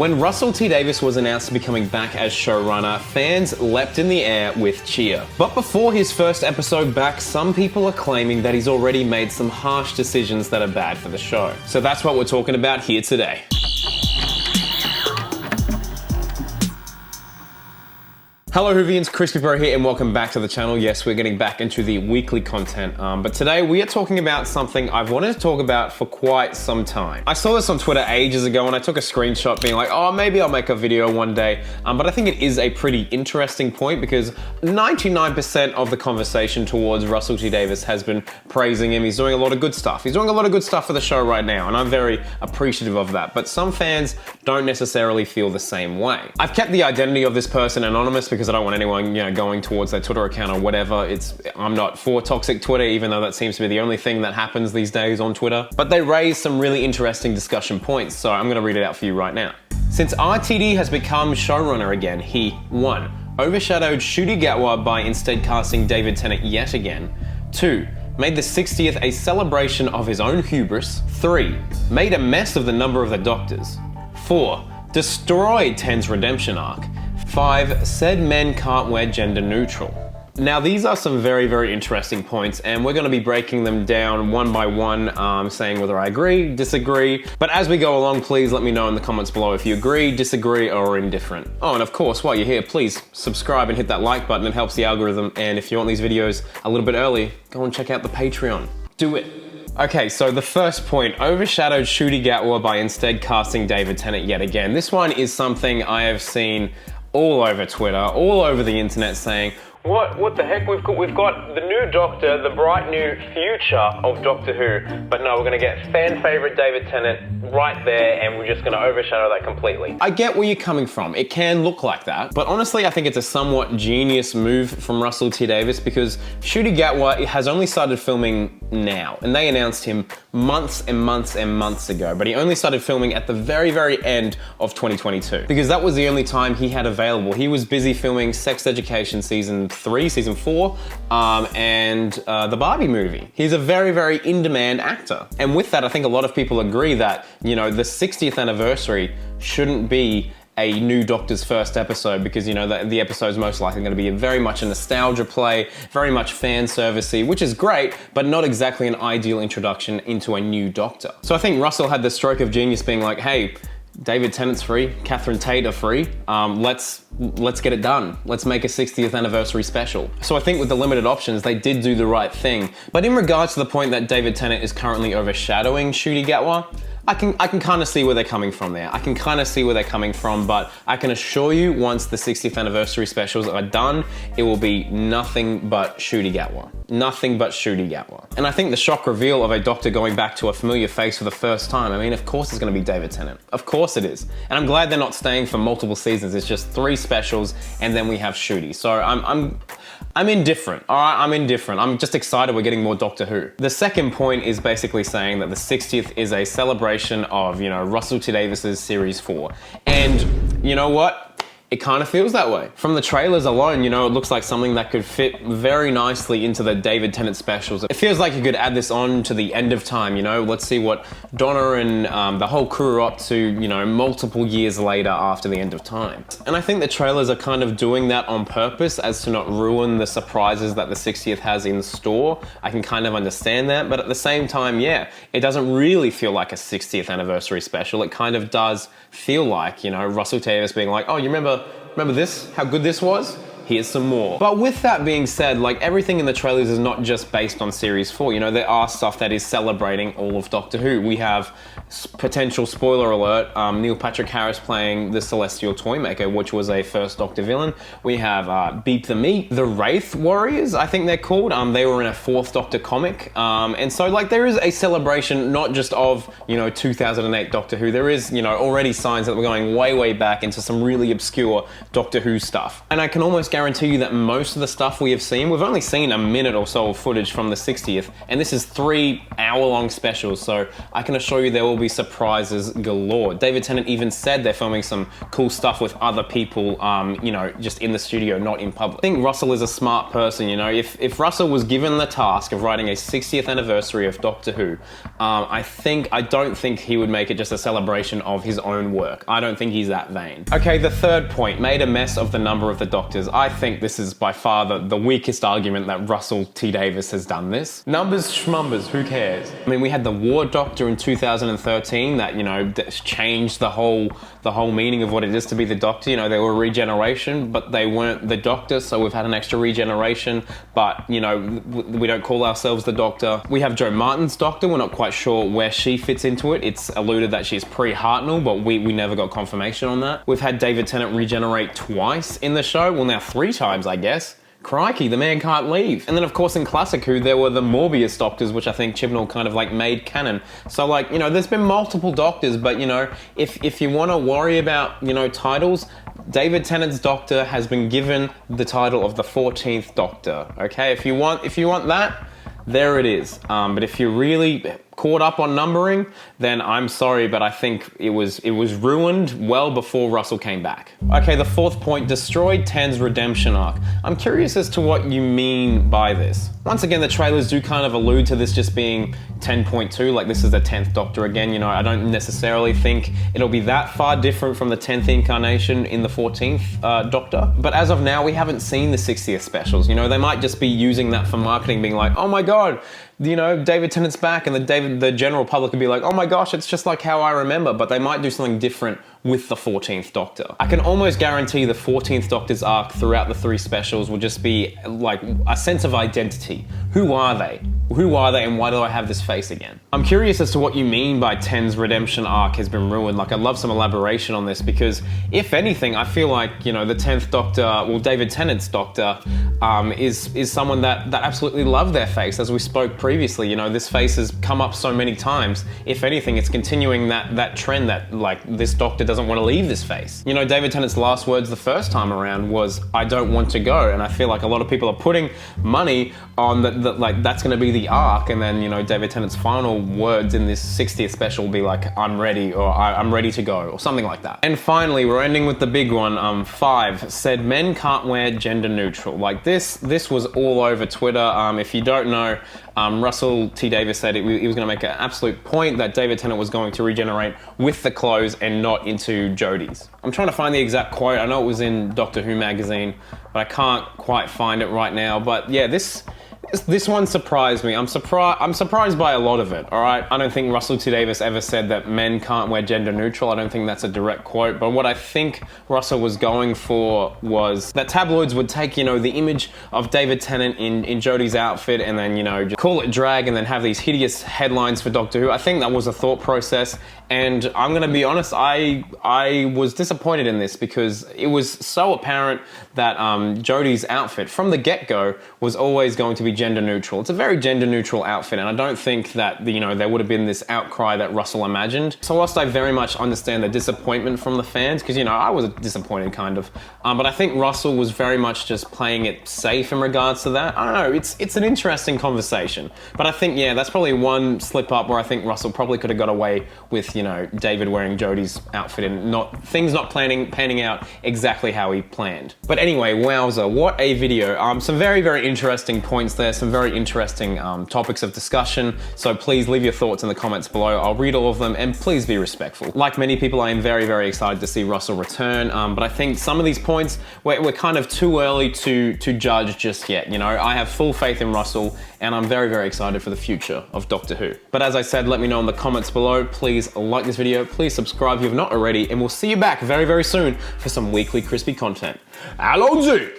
When Russel T Davies was announced to be coming back as showrunner, fans leapt in the air with cheer. But before his first episode back, some people are claiming that he's already made some harsh decisions that are bad for the show. So that's what we're talking about here today. Hello Whovians, Chris Beret here and welcome back to the channel. Yes, we're getting back into the weekly content, but today we are talking about something I've wanted to talk about for quite some time. I saw this on Twitter ages ago and I took a screenshot being like, oh, maybe I'll make a video one day, but I think it is a pretty interesting point because 99% of the conversation towards Russel T Davies has been praising him. He's doing a lot of good stuff. He's doing a lot of good stuff for the show right now and I'm very appreciative of that, but some fans don't necessarily feel the same way. I've kept the identity of this person anonymous because I don't want anyone, going towards their Twitter account or whatever. I'm not for toxic Twitter, even though that seems to be the only thing that happens these days on Twitter. But they raise some really interesting discussion points, so I'm gonna read it out for you right now. Since RTD has become showrunner again, he 1. Overshadowed Ncuti Gatwa by instead casting David Tennant yet again. 2. Made the 60th a celebration of his own hubris. 3. Made a mess of the number of the Doctors. 4. Destroyed Ten's redemption arc. 5. Said men can't wear gender neutral. Now these are some very, very interesting points and we're going to be breaking them down one by one, saying whether I agree, disagree. But as we go along, please let me know in the comments below if you agree, disagree, or are indifferent. Oh, and of course, while you're here, please subscribe and hit that like button. It helps the algorithm. And if you want these videos a little bit early, go and check out the Patreon. Do it. Okay, so the first point, overshadowed Ncuti Gatwa by instead casting David Tennant yet again. This one is something I have seen all over Twitter, all over the internet saying, what the heck, we've got the new Doctor, the bright new future of Doctor Who, but no, we're gonna get fan favorite David Tennant right there and we're just gonna overshadow that completely. I get where you're coming from. It can look like that, but honestly, I think it's a somewhat genius move from Russel T Davies because Ncuti Gatwa has only started filming now, and they announced him months and months and months ago, but he only started filming at the very, very end of 2022 because that was the only time he had available. He was busy filming Sex Education season 4, and the Barbie movie. He's a very, very in-demand actor. And with that, I think a lot of people agree that, the 60th anniversary shouldn't be a new Doctor's first episode because, the episode's most likely going to be very much a nostalgia play, very much fan servicey, which is great, but not exactly an ideal introduction into a new Doctor. So I think Russell had the stroke of genius being like, hey, David Tennant's free, Catherine Tate are free, let's get it done. Let's make a 60th anniversary special. So I think with the limited options, they did do the right thing. But in regards to the point that David Tennant is currently overshadowing Ncuti Gatwa, I can kind of see where they're coming from there. I can kind of see where they're coming from, but I can assure you once the 60th anniversary specials are done, it will be nothing but Ncuti Gatwa. Nothing but Ncuti Gatwa. And I think the shock reveal of a Doctor going back to a familiar face for the first time, I mean, of course it's gonna be David Tennant. Of course it is. And I'm glad they're not staying for multiple seasons. It's just 3 specials and then we have Ncuti. So I'm indifferent, all right? I'm indifferent. I'm just excited we're getting more Doctor Who. The second point is basically saying that the 60th is a celebration of, Russel T Davies' Series 4. And you know what? It kind of feels that way. From the trailers alone, it looks like something that could fit very nicely into the David Tennant specials. It feels like you could add this on to the end of time, Let's see what Donna and the whole crew are up to, multiple years later after the end of time. And I think the trailers are kind of doing that on purpose as to not ruin the surprises that the 60th has in store. I can kind of understand that, but at the same time, yeah, it doesn't really feel like a 60th anniversary special. It kind of does feel like, Russel T Davies being like, oh, you remember this? How good this was? Here's some more. But with that being said, everything in the trailers is not just based on Series 4. There are stuff that is celebrating all of Doctor Who. We have, potential spoiler alert, Neil Patrick Harris playing the Celestial Toymaker, which was a first Doctor villain. We have Beep the Meat, the Wraith Warriors, I think they're called. They were in a 4th Doctor comic. And so there is a celebration not just of, 2008 Doctor Who. There is, already signs that we're going way, way back into some really obscure Doctor Who stuff. And I can almost guarantee guarantee you that most of the stuff we have seen, we've only seen a minute or so of footage from the 60th, and this is 3 hour-long specials, so I can assure you there will be surprises galore. David Tennant even said they're filming some cool stuff with other people, you know, just in the studio, not in public. I think Russell is a smart person, you know. If Russell was given the task of writing a 60th anniversary of Doctor Who, I don't think he would make it just a celebration of his own work. I don't think he's that vain. Okay, the third point, made a mess of the number of the Doctors. I think this is by far the weakest argument that Russell T Davies has done this. Numbers schmumbers, who cares? I mean, we had the War Doctor in 2013 that, you know, changed the whole meaning of what it is to be the Doctor. You know, they were regeneration, but they weren't the Doctor, so we've had an extra regeneration, but, you know, we don't call ourselves the Doctor. We have Jo Martin's Doctor. We're not quite sure where she fits into it. It's alluded that she's pre-Hartnell, but we never got confirmation on that. We've had David Tennant regenerate twice in the show. Well, now 3 times, I guess. Crikey, the man can't leave. And then, of course, in Classic Who, there were the Morbius Doctors, which I think Chibnall kind of like made canon. So, like, you know, there's been multiple Doctors, but, you know, if you want to worry about, you know, titles, David Tennant's Doctor has been given the title of the 14th Doctor. Okay, if you want that, there it is. But if you're really caught up on numbering, then I'm sorry, but I think it was ruined well before Russell came back. Okay, the fourth point, destroyed Ten's redemption arc. I'm curious as to what you mean by this. Once again, the trailers do kind of allude to this just being 10.2, like this is the 10th Doctor again. You know, I don't necessarily think it'll be that far different from the 10th incarnation in the 14th Doctor. But as of now, we haven't seen the 60th specials. You know, they might just be using that for marketing, being like, oh my God, you know, David Tennant's back, and the general public would be like, oh my gosh, it's just like how I remember, but they might do something different with the 14th Doctor. I can almost guarantee the 14th Doctor's arc throughout the 3 specials will just be like a sense of identity. Who are they? Who are they, and why do I have this face again? I'm curious as to what you mean by Ten's redemption arc has been ruined. Like, I'd love some elaboration on this, because if anything, I feel like, you know, the 10th Doctor, well, David Tennant's Doctor, is someone that absolutely loved their face. As we spoke previously, you know, this face has come up so many times. If anything, it's continuing that trend that, like, this Doctor doesn't want to leave this face. You know, David Tennant's last words the first time around was, I don't want to go, and I feel like a lot of people are putting money on like, that's going to be the arc, and then, you know, David Tennant's final words in this 60th special will be like, I'm ready, or I'm ready to go, or something like that. And finally, we're ending with the big one. 5 said men can't wear gender neutral. Like, this was all over Twitter. If you don't know, Russell T Davies said he was going to make an absolute point that David Tennant was going to regenerate with the clothes and not into Jodie's. I'm trying to find the exact quote. I know it was in Doctor Who magazine, but I can't quite find it right now. But yeah, this one surprised me. I'm surprised by a lot of it, all right? I don't think Russell T Davies ever said that men can't wear gender neutral. I don't think that's a direct quote, but what I think Russell was going for was that tabloids would take, you know, the image of David Tennant in Jodie's outfit and then, you know, just call it drag and then have these hideous headlines for Doctor Who. I think that was a thought process, and I'm gonna be honest, I was disappointed in this, because it was so apparent that Jodie's outfit from the get-go was always going to be gender neutral. It's a very gender neutral outfit, and I don't think that, you know, there would have been this outcry that Russell imagined. So whilst I very much understand the disappointment from the fans, because, you know, I was disappointed kind of, but I think Russell was very much just playing it safe in regards to that. I don't know, it's an interesting conversation, but I think, yeah, that's probably one slip up where I think Russell probably could have got away with, you know, David wearing Jodie's outfit and things not panning out exactly how he planned. But anyway, wowza, what a video. Some very, very interesting points there, some very interesting topics of discussion, so please leave your thoughts in the comments below. I'll read all of them, and please be respectful. Like many people, I am very, very excited to see Russell return, but I think some of these points, we're kind of too early to judge just yet, you know? I have full faith in Russell, and I'm very, very excited for the future of Doctor Who. But as I said, let me know in the comments below. Please like this video, please subscribe if you have not already, and we'll see you back very, very soon for some weekly crispy content. Alonzi!